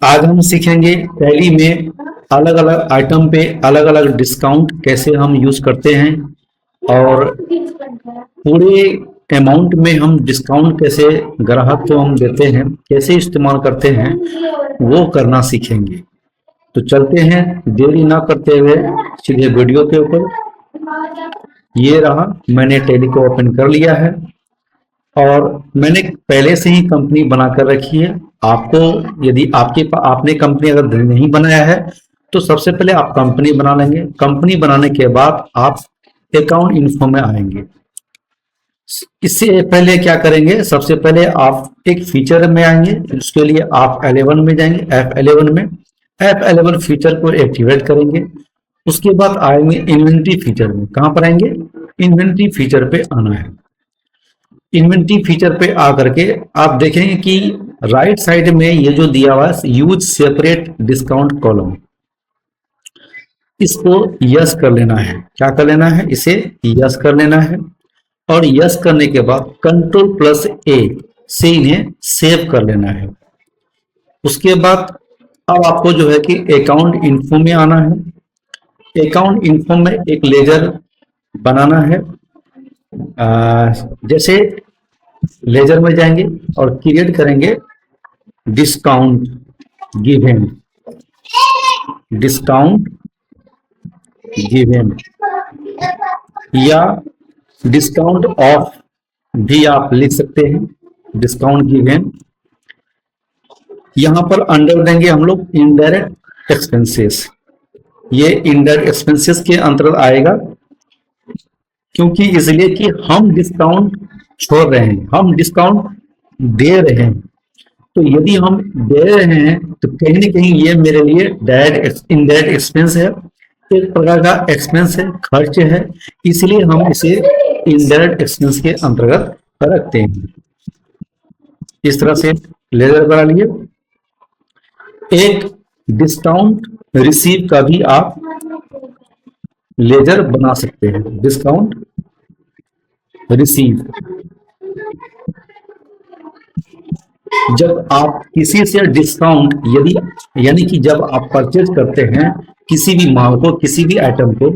आज हम सीखेंगे टैली में अलग अलग आइटम पे अलग अलग डिस्काउंट कैसे हम यूज करते हैं और पूरे अमाउंट में हम डिस्काउंट कैसे ग्राहक को हम देते हैं, कैसे इस्तेमाल करते हैं, वो करना सीखेंगे। तो चलते हैं देरी ना करते हुए सीधे वीडियो के ऊपर। ये रहा, मैंने टैली को ओपन कर लिया है और मैंने पहले से ही कंपनी बनाकर रखी है। आपको यदि आपने कंपनी अगर नहीं बनाया है तो सबसे पहले आप कंपनी बना लेंगे। कंपनी बनाने के बाद आप अकाउंट इन्फो में आएंगे। इससे पहले क्या करेंगे, सबसे पहले आप एक फीचर में आएंगे। उसके लिए आप 11 में जाएंगे। F11 में F11 फीचर को एक्टिवेट करेंगे। उसके बाद आएंगे इन्वेंट्री फीचर में। कहां पर आएंगे? इन्वेंट्री फीचर पे आना है। इन्वेंट्री फीचर पे आकर के आप देखेंगे कि राइट साइड में ये जो दिया हुआ है यूज सेपरेट डिस्काउंट कॉलम, इसको यस कर लेना है। क्या कर लेना है? इसे यस कर लेना है और यस करने के बाद Ctrl+A से इन्हें सेव कर लेना है। उसके बाद अब आपको जो है कि अकाउंट इन्फो में आना है। अकाउंट इन्फो में एक लेजर बनाना है। जैसे लेजर में जाएंगे और क्रिएट करेंगे डिस्काउंट गिवन, डिस्काउंट गिवन या डिस्काउंट ऑफ भी आप लिख सकते हैं, डिस्काउंट गिवन। यहां पर अंडर देंगे हम लोग इनडायरेक्ट एक्सपेंसेस। ये इनडायरेक्ट एक्सपेंसेस के अंतर्गत आएगा, क्योंकि इसलिए कि हम डिस्काउंट छोड़ रहे हैं, हम डिस्काउंट दे रहे हैं। तो यदि हम दे रहे हैं तो कहीं ना कहीं ये मेरे लिए डायरेक्ट इनडायरेक्ट एक्सपेंस है, एक प्रकार का एक्सपेंस है, खर्च है। इसलिए हम इसे इनडायरेक्ट एक्सपेंस के अंतर्गत रखते हैं। इस तरह से लेजर बना लिए। एक डिस्काउंट रिसीव का भी आप लेजर बना सकते हैं, डिस्काउंट रिसीव। जब आप किसी से डिस्काउंट यदि यानी कि जब आप परचेज करते हैं किसी भी माल को, किसी भी आइटम को,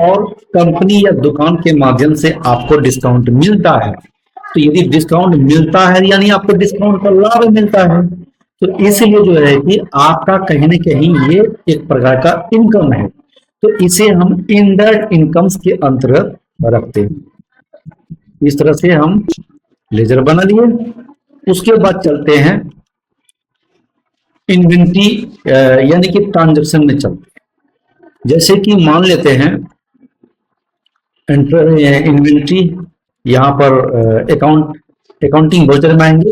और कंपनी या दुकान के माध्यम से आपको डिस्काउंट मिलता है, तो यदि डिस्काउंट मिलता है यानी आपको डिस्काउंट का लाभ मिलता है। तो इसलिए जो है कि आपका कहीं ना कहीं ये एक प्रकार का इनकम है। तो इसे हम इनडायरेक्ट इनकम्स के अंतर्गत रखते हैं। इस तरह से हम लेजर बना लिए। उसके बाद चलते हैं इन्वेंट्री यानी कि ट्रांजैक्शन में चलते हैं। जैसे कि मान लेते हैं इन्वेंट्री, यहाँ पर अकाउंटिंग वाउचर में आएंगे।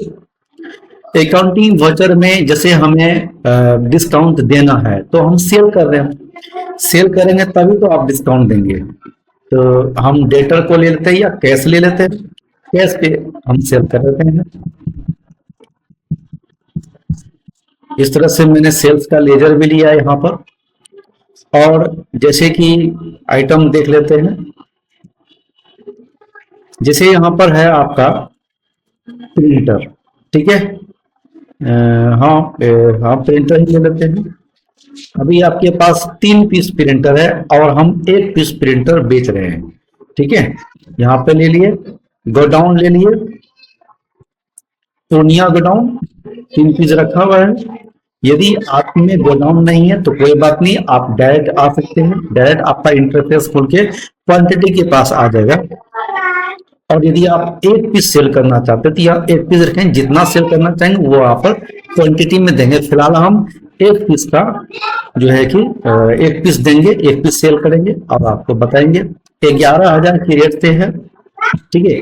अकाउंटिंग वाउचर में जैसे हमें डिस्काउंट देना है तो हम सेल कर रहे हैं, सेल करेंगे तभी तो आप डिस्काउंट देंगे। तो हम डेटर को ले लेते हैं या कैश ले लेते हैं, कैश पे हम सेल कर देते हैं। इस तरह से मैंने सेल्स का लेजर भी लिया यहाँ पर। और जैसे कि आइटम देख लेते हैं, जैसे यहाँ पर है आपका प्रिंटर, ठीक है। हाँ प्रिंटर ही ले लेते हैं। अभी आपके पास 3 पीस प्रिंटर है और हम 1 पीस प्रिंटर बेच रहे हैं, ठीक है। यहाँ पे ले लिए, गोडाउन ले लिए, पूर्णिया गोडाउन 3 पीस रखा हुआ है। यदि आप में गोडाउन नहीं है तो कोई बात नहीं, आप डायरेक्ट आ सकते हैं। डायरेक्ट आपका इंटरफेस खोल के क्वांटिटी के पास आ जाएगा। और यदि आप 1 पीस सेल करना चाहते हैं तो यहाँ 1 पीस रखें, जितना सेल करना चाहेंगे वो आप क्वांटिटी में देंगे। फिलहाल हम 1 पीस का जो है कि 1 पीस देंगे, 1 पीस सेल करेंगे और आपको बताएंगे। 11,000 की रेट से है, ठीक है।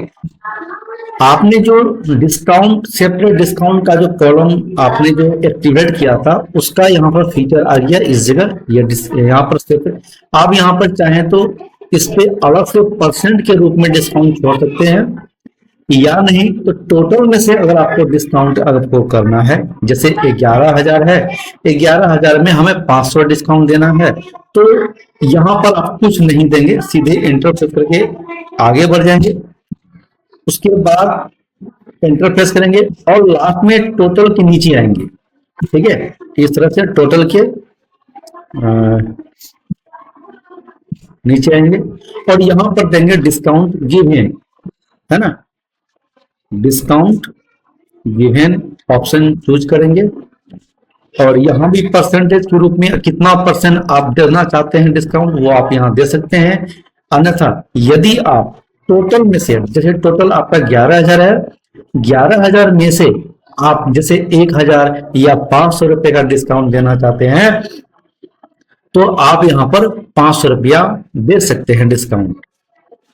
आपने जो डिस्काउंट सेपरेट डिस्काउंट का जो कॉलम आपने जो एक्टिवेट किया था उसका यहाँ पर फीचर आ गया इस जगह। यहाँ पर सेपरेट आप यहाँ पर चाहें तो इस पे अलग से परसेंट के रूप में डिस्काउंट छोड़ सकते हैं, या नहीं तो टोटल में से अगर आपको डिस्काउंट आपको करना है, जैसे 11,000 है, 11,000 में हमें 500 डिस्काउंट देना है, तो यहाँ पर आप कुछ नहीं देंगे, सीधे एंटर करके आगे बढ़ जाएंगे। उसके बाद एंटर प्रेस करेंगे और लास्ट में टोटल के नीचे आएंगे। ठीक है, इस तरह से टोटल के नीचे आएंगे और यहां पर देंगे डिस्काउंट गिवन, है ना, डिस्काउंट गिवन ऑप्शन चूज करेंगे और यहाँ भी परसेंटेज के रूप में कितना परसेंट आप देना चाहते हैं डिस्काउंट वो आप यहाँ दे सकते हैं। अन्यथा यदि आप टोटल में से, जैसे टोटल आपका 11,000 है, 11,000 में से आप जैसे 1,000 या 500 रुपए का डिस्काउंट देना चाहते हैं तो आप यहाँ पर 500 रुपया दे सकते हैं डिस्काउंट।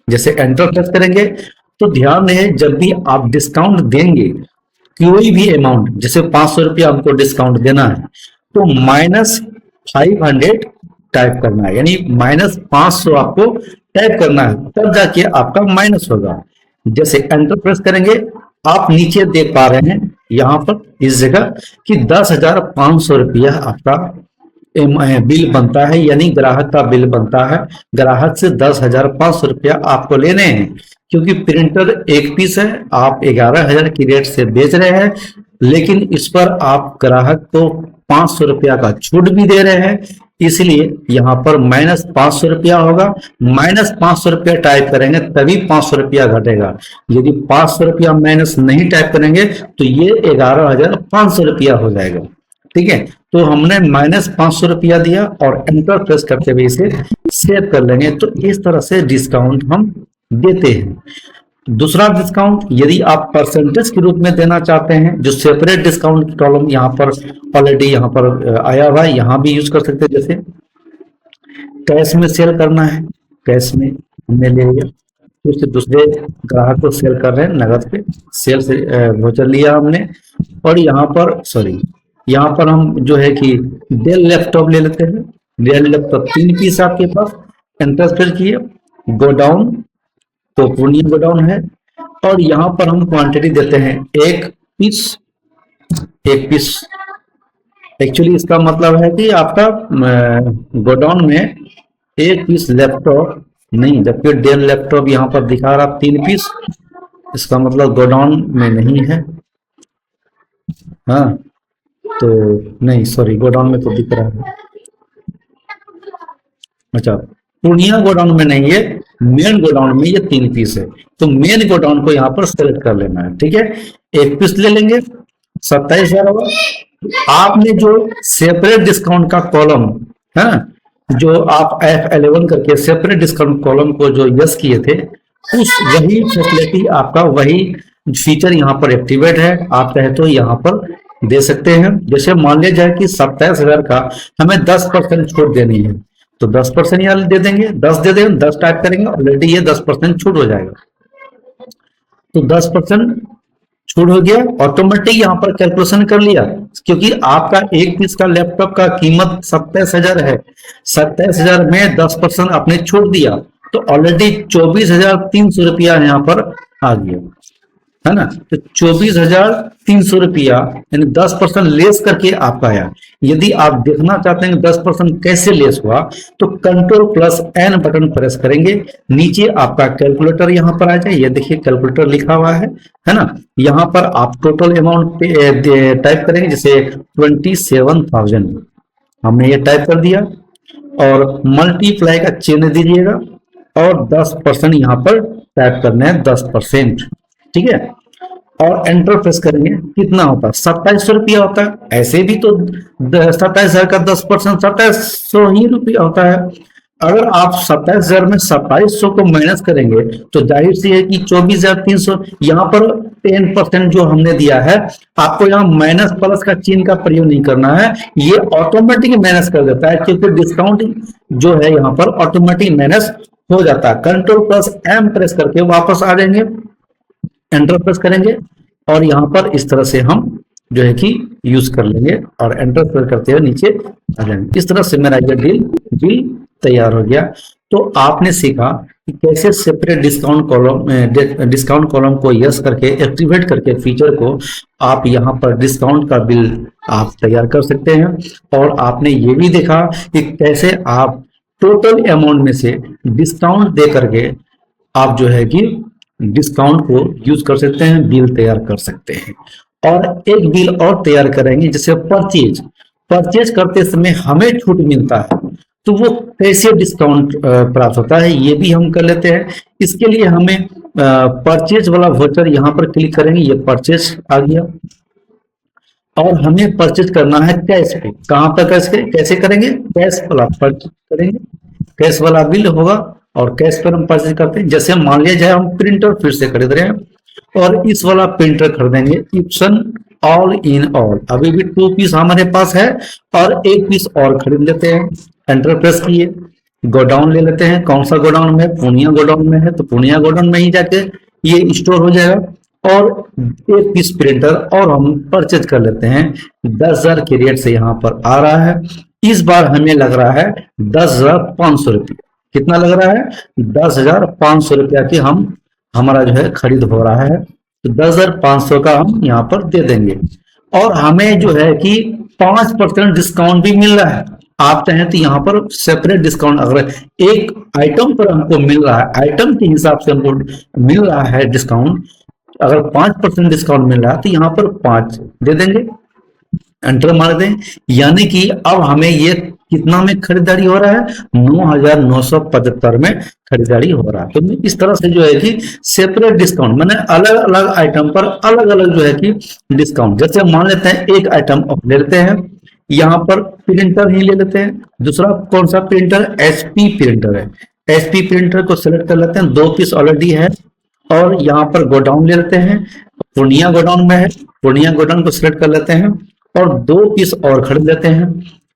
जैसे एंटर प्रेस करेंगे तो ध्यान रहे जब भी आप डिस्काउंट देंगे कोई भी अमाउंट, जैसे 500 रुपया हमको डिस्काउंट देना है तो -500 टाइप करना है, यानी -500 आपको टाइप करना है, तब जाके आपका माइनस होगा। जैसे एंटर प्रेस करेंगे आप नीचे देख पा रहे हैं यहां पर इस जगह कि 10,500 रुपया आपका बिल बनता है, यानी ग्राहक का बिल बनता है। ग्राहक से 10,500 रुपया आपको लेने हैं क्योंकि प्रिंटर एक पीस है, आप 11,000 की रेट से बेच रहे हैं, लेकिन इस पर आप ग्राहक को 500 रुपया का छूट भी दे रहे हैं, इसलिए यहाँ पर -500 रुपया होगा। -500 रुपया टाइप करेंगे तभी 500 रुपया घटेगा। यदि 500 रुपया माइनस नहीं टाइप करेंगे तो ये 11,500 रुपया हो जाएगा। ठीक है, तो हमने -500 रुपया दिया और एंटर प्रेस करते हुए इसे सेव कर लेंगे। तो इस तरह से डिस्काउंट हम देते हैं। दूसरा डिस्काउंट यदि आप परसेंटेज के रूप में देना चाहते हैं, जो सेपरेट डिस्काउंट की कॉलम यहाँ पर ऑलरेडी यहाँ पर आया हुआ है, यहाँ भी यूज कर सकते हैं। जैसे कैश में सेल करना है, कैश में हमने ले लिया, फिर दूसरे ग्राहक को सेल कर रहे हैं नगद पे, सेल से वोचर लिया हमने और यहाँ पर यहाँ पर हम जो है कि डेल लैपटॉप ले लेते हैं। डेल लैपटॉप 3 पीस आपके पास, एंटर प्रेस किए, गो डाउन, तो पूर्णिया गो डाउन है और यहाँ पर हम क्वांटिटी देते हैं 1 पीस। एक्चुअली इसका मतलब है कि आपका गोडाउन में 1 पीस लैपटॉप नहीं, जबकि डेल लैपटॉप यहाँ पर दिखा रहा 3 पीस, इसका मतलब गोडाउन में नहीं है। हाँ तो नहीं, सॉरी, गोडाउन में तो दिख रहा है। अच्छा, पूर्णिया गोडाउन में नहीं है, मेन गोडाउन में ये 3 पीस है, तो मेन गोडाउन को यहाँ पर सेलेक्ट कर लेना है। ठीक है, 1 पीस ले लेंगे, 27,000 होगा। आपने जो सेपरेट डिस्काउंट का कॉलम है ना, जो आप F11 करके सेपरेट डिस्काउंट कॉलम को जो यस किए थे, उस वही फैसिलिटी आपका वही फीचर यहाँ पर एक्टिवेट है। आप चाहे तो यहाँ पर दे सकते हैं। जैसे मान लिया जाए कि 27,000 का हमें 10% छूट देनी है तो 10% यहाँ दे देंगे, 10 दे देंगे, 10 टाइप करेंगे, ऑलरेडी ये 10% छूट हो जाएगा। तो 10% छूट हो गया, ऑटोमेटिक यहाँ पर कैलकुलेशन कर लिया, क्योंकि आपका 1 पीस का लैपटॉप का कीमत 27,000 है, 27,000 में 10% आपने छूट दिया तो ऑलरेडी 24,300 रुपया यहाँ पर आ गया, है ना। तो 24,300 रुपया यानी 10% लेस करके आपका आया। यदि आप देखना चाहते हैं 10% कैसे लेस हुआ तो Ctrl+N बटन प्रेस करेंगे, नीचे आपका कैलकुलेटर यहाँ पर आ जाए। ये देखिए कैलकुलेटर लिखा हुआ है ना। यहाँ पर आप टोटल अमाउंट टाइप करेंगे, जैसे 27,000 हमने ये टाइप कर दिया और मल्टीप्लाई का चिन्ह दीजिएगा और 10% यहाँ पर टाइप करना है, 10%। ठीक है, और एंटर प्रेस करेंगे, कितना होता है, 2700 रुपया होता है। ऐसे भी तो 27,000 का 10% 2700 ही रुपया होता है। अगर आप 27,000 में 2700 को माइनस करेंगे तो जाहिर सी है कि 24,300, यहाँ पर 10% जो हमने दिया है, आपको यहाँ माइनस प्लस का चिन्ह का प्रयोग नहीं करना है, ये ऑटोमेटिक माइनस कर देता है, क्योंकि डिस्काउंट जो है यहाँ पर ऑटोमेटिक माइनस हो जाता है। Ctrl+M प्रेस करके वापस आ जाएंगे, एंटर प्रेस करेंगे और यहाँ पर इस तरह से हम जो है कि यूज कर लेंगे और एंटर प्रेस करते हुए नीचे आ जाएंगे। इस तरह से मेरा ये बिल तैयार हो गया। तो आपने सीखा कि कैसे सेपरेट डिस्काउंट कॉलम को यस करके एक्टिवेट करके फीचर को आप यहाँ पर डिस्काउंट का बिल आप तैयार कर सकते हैं। और आपने ये भी देखा कि कैसे आप टोटल अमाउंट में से डिस्काउंट दे करके आप जो है कि डिस्काउंट को यूज कर सकते हैं, बिल तैयार कर सकते हैं। और एक बिल और तैयार करेंगे जैसे परचेज। परचेज करते समय हमें छूट मिलता है, तो वो कैसे डिस्काउंट प्राप्त होता है ये भी हम कर लेते हैं। इसके लिए हमें परचेज वाला वाउचर यहाँ पर क्लिक करेंगे, ये परचेज आ गया और हमें परचेज करना है कैश पे। कहाँ पर कैसे करेंगे, कैश वाला परचेज करेंगे, कैश वाला बिल होगा और कैश पर हम परचेज करते हैं। जैसे मान लिया जाए हम प्रिंटर फिर से खरीद रहे हैं और इस वाला प्रिंटर खरीदेंगे इप्सन ऑल इन ऑल, अभी भी 2 पीस हमारे पास है और 1 पीस और खरीद लेते हैं। एंटर प्रेस किए, गोडाउन ले लेते हैं, कौन सा गोडाउन में, पूर्णिया गोडाउन में है तो पूर्णिया गोडाउन में ही जाके ये स्टोर हो जाएगा। और 1 पीस प्रिंटर और हम परचेज कर लेते हैं 10,000 के रेट से यहाँ पर आ रहा है। इस बार हमें लग रहा है 10,500 रुपया। कितना लग रहा है, 10,500 रुपया की हमारा जो है खरीद हो रहा है, तो 10,500 का हम यहाँ पर दे देंगे। और हमें जो है कि 5% डिस्काउंट भी मिल रहा है। आप चाहें तो यहाँ पर सेपरेट डिस्काउंट, अगर एक आइटम पर हमको मिल रहा है, आइटम के हिसाब से हमको मिल रहा है डिस्काउंट, अगर 5% डिस्काउंट मिल रहा है तो यहाँ पर 5 दे देंगे, एंटर मार दें। यानी कि अब हमें ये कितना में खरीदारी हो रहा है, 9,975 में खरीदारी हो रहा है। तो इस तरह से जो है कि सेपरेट डिस्काउंट मैंने अलग अलग आइटम पर अलग अलग जो है कि डिस्काउंट, जैसे मान लेते हैं एक आइटम ले लेते हैं, यहाँ पर प्रिंटर ही ले लेते हैं। दूसरा कौन सा प्रिंटर, एचपी प्रिंटर है, एचपी प्रिंटर को सिलेक्ट कर लेते हैं, 2 पीस ऑलरेडी है। और यहाँ पर गोडाउन ले लेते हैं, पूर्णिया गोडाउन में है, पूर्णिया गोडाउन को सिलेक्ट कर लेते हैं और 2 पीस और खरीद लेते हैं।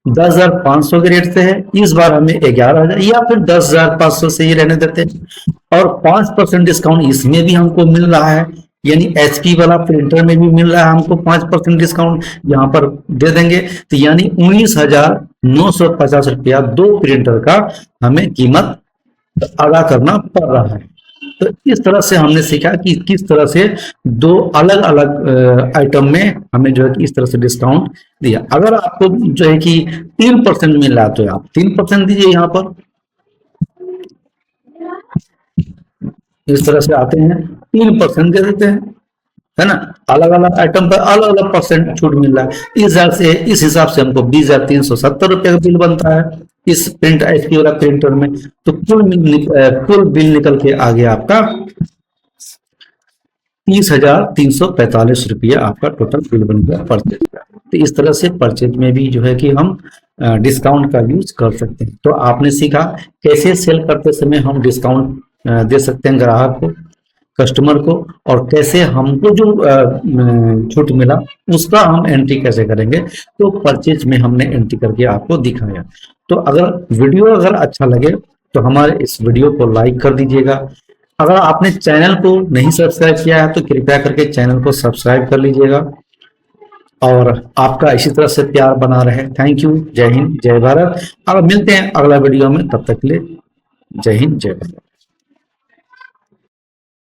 10,500 के रेट से है, इस बार हमें 11,000 या फिर 10,500 से ही रहने देते हैं। और 5% डिस्काउंट इसमें भी हमको मिल रहा है, यानी एचपी वाला प्रिंटर में भी मिल रहा है हमको 5% डिस्काउंट यहाँ पर दे देंगे। तो यानी 19,950 रुपया 2 प्रिंटर का हमें कीमत अदा करना पड़ रहा है। तो इस तरह से हमने सीखा कि किस तरह से 2 अलग अलग आइटम में हमें जो है कि इस तरह से डिस्काउंट दिया। अगर आपको जो है कि 3% मिल रहा है तो आप 3% दीजिए यहाँ पर। इस तरह से आते हैं 3% दे देते हैं, है ना। अलग अलग आइटम पर अलग अलग परसेंट छूट मिल रहा है। इस हिसाब से हमको 20,370 रुपये का बिल बनता है इस प्रिंट एचपी वाला प्रिंटर में। तो कुल बिल निकल के आ गया आपका 30,345 रुपया आपका टोटल बिल बन गया परचेज का। तो इस तरह से परचेज में भी जो है कि हम डिस्काउंट का यूज कर सकते हैं। तो आपने सीखा कैसे सेल करते समय हम डिस्काउंट दे सकते हैं ग्राहक को, कस्टमर को, और कैसे हमको जो छूट मिला उसका हम एंट्री कैसे करेंगे। तो परचेज में हमने एंट्री करके आपको दिखाया। तो अगर अच्छा लगे तो हमारे इस वीडियो को लाइक कर दीजिएगा। अगर आपने चैनल को नहीं सब्सक्राइब किया है तो कृपया करके चैनल को सब्सक्राइब कर लीजिएगा और आपका इसी तरह से प्यार बना रहे। थैंक यू, जय हिंद, जय भारत। अब मिलते हैं अगला वीडियो में, तब तक के लिए जय हिंद, जय भारत।